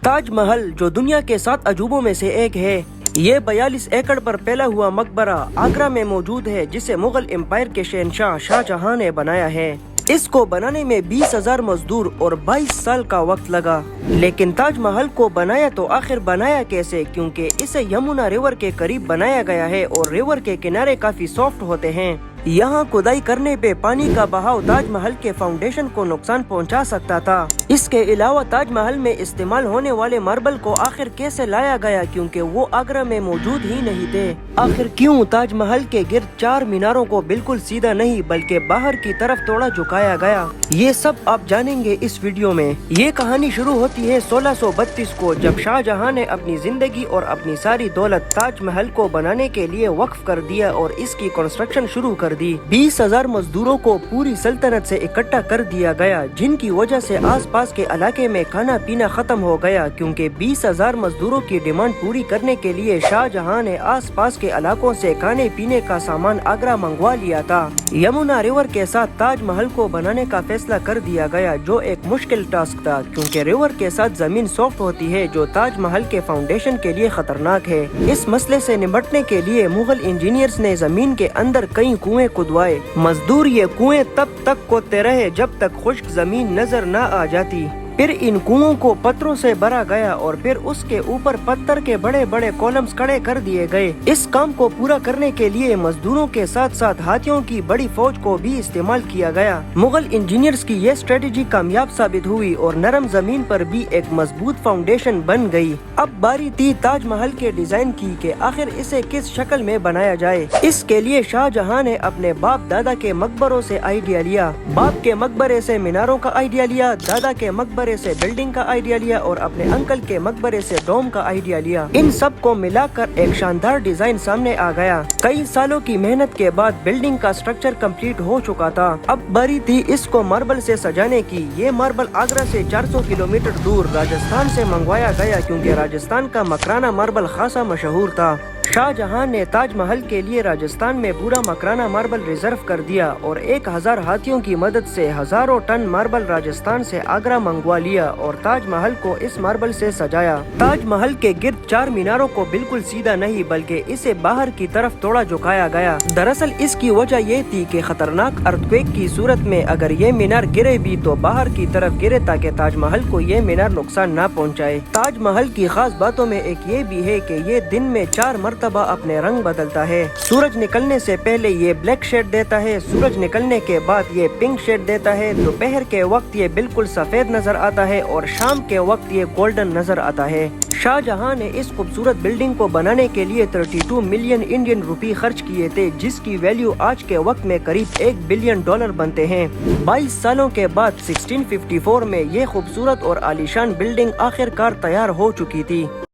ताज महल जो दुनिया के 7 अजूबों में से एक है, ये 42 एकड़ पर फैला हुआ मकबरा आगरा में मौजूद है, जिसे मुगल एम्पायर के शहंशाह शाहजहां ने बनाया है। इसको बनाने में 20,000 मजदूर और 22 साल का वक्त लगा। लेकिन ताज महल को बनाया तो आखिर बनाया कैसे, क्योंकि इसे यमुना रिवर के करीब बनाया गया है और रिवर के किनारे काफी सॉफ्ट होते हैं। यहाँ खुदाई करने पे पानी का बहाव ताज महल के फाउंडेशन को नुकसान पहुँचा सकता था। इसके अलावा ताज महल में इस्तेमाल होने वाले मार्बल को आखिर कैसे लाया गया, क्योंकि वो आगरा में मौजूद ही नहीं थे। आखिर क्यों ताज महल के गिर्द 4 मीनारों को बिल्कुल सीधा नहीं बल्कि बाहर की तरफ थोड़ा झुकाया गया, ये सब आप जानेंगे इस वीडियो में। ये कहानी शुरू होती है 1632 को, जब शाहजहां ने अपनी जिंदगी और अपनी सारी दौलत ताज महल को बनाने के लिए वक्फ कर दिया और इसकी कंस्ट्रक्शन शुरू कर दी। 20,000 मजदूरों को पूरी सल्तनत से इकट्ठा कर दिया गया, जिनकी वजह से आसपास के इलाके में खाना पीना खत्म हो गया, क्योंकि 20,000 मजदूरों की डिमांड पूरी करने के लिए शाहजहां ने आसपास के इलाकों से खाने पीने का सामान आगरा मंगवा लिया था। यमुना रिवर के साथ ताज महल को बनाने का फैसला कर दिया गया, जो एक मुश्किल टास्क था, क्योंकि रिवर के साथ जमीन सॉफ्ट होती है, जो ताज महल के फाउंडेशन के लिए खतरनाक है। इस मसले से निपटने के लिए मुगल इंजीनियर्स ने जमीन के अंदर कई कुएं खुदवाए। मजदूर ये कुएं तब तक खोदते रहे जब तक खुश्क जमीन नजर न आ जाती। फिर इन कुओं को पत्थरों से भरा गया और फिर उसके ऊपर पत्थर के बड़े बड़े कॉलम्स खड़े कर दिए गए। इस काम को पूरा करने के लिए मजदूरों के साथ साथ हाथियों की बड़ी फौज को भी इस्तेमाल किया गया। मुगल इंजीनियर्स की ये स्ट्रेटेजी कामयाब साबित हुई और नरम जमीन पर भी एक मजबूत फाउंडेशन बन गई। अब बारी थी ताज महल के डिजाइन की कि आखिर इसे किस शक्ल में बनाया जाए। इसके लिए शाहजहां ने अपने बाप दादा के मकबरों से आइडिया लिया। बाप के मकबरे से मीनारों का आइडिया लिया, दादा के मकबरे से बिल्डिंग का आइडिया लिया और अपने अंकल के मकबरे से डोम का आइडिया लिया। इन सब को मिलाकर एक शानदार डिजाइन सामने आ गया। कई सालों की मेहनत के बाद बिल्डिंग का स्ट्रक्चर कंप्लीट हो चुका था। अब बारी थी इसको मार्बल से सजाने की। ये मार्बल आगरा से 400 किलोमीटर दूर राजस्थान से मंगवाया गया, क्योंकि राजस्थान का मकराना मार्बल खासा मशहूर था। शाहजहां ने ताज महल के लिए राजस्थान में पूरा मकराना मार्बल रिजर्व कर दिया और 1000 हाथियों की मदद से हजारों टन मार्बल राजस्थान से आगरा मंगवा लिया और ताज महल को इस मार्बल से सजाया। ताज महल के गिर्द 4 मीनारों को बिल्कुल सीधा नहीं बल्कि इसे बाहर की तरफ थोड़ा झुकाया गया। दरअसल इसकी वजह ये थी कि खतरनाक अर्थक्वेक की सूरत में अगर ये मीनार गिरे भी तो बाहर की तरफ गिरे, ताकि ताज महल को ये मीनार नुकसान न पहुँचाए। ताज महल की खास बातों में एक ये भी है कि ये दिन में 4 मरतबा अपने रंग बदलता है। सूरज निकलने से पहले ये ब्लैक शेड देता है, सूरज निकलने के बाद ये पिंक शेड देता है, दोपहर के वक्त ये बिल्कुल सफेद नजर आता है और शाम के वक्त ये गोल्डन नजर आता है। शाहजहां ने इस खूबसूरत बिल्डिंग को बनाने के लिए 32 मिलियन इंडियन रुपए खर्च किए थे, जिसकी वैल्यू आज के वक्त में करीब $1 बिलियन बनते हैं। 22 सालों के बाद 1654 में ये खूबसूरत और आलीशान बिल्डिंग आखिरकार तैयार हो चुकी थी।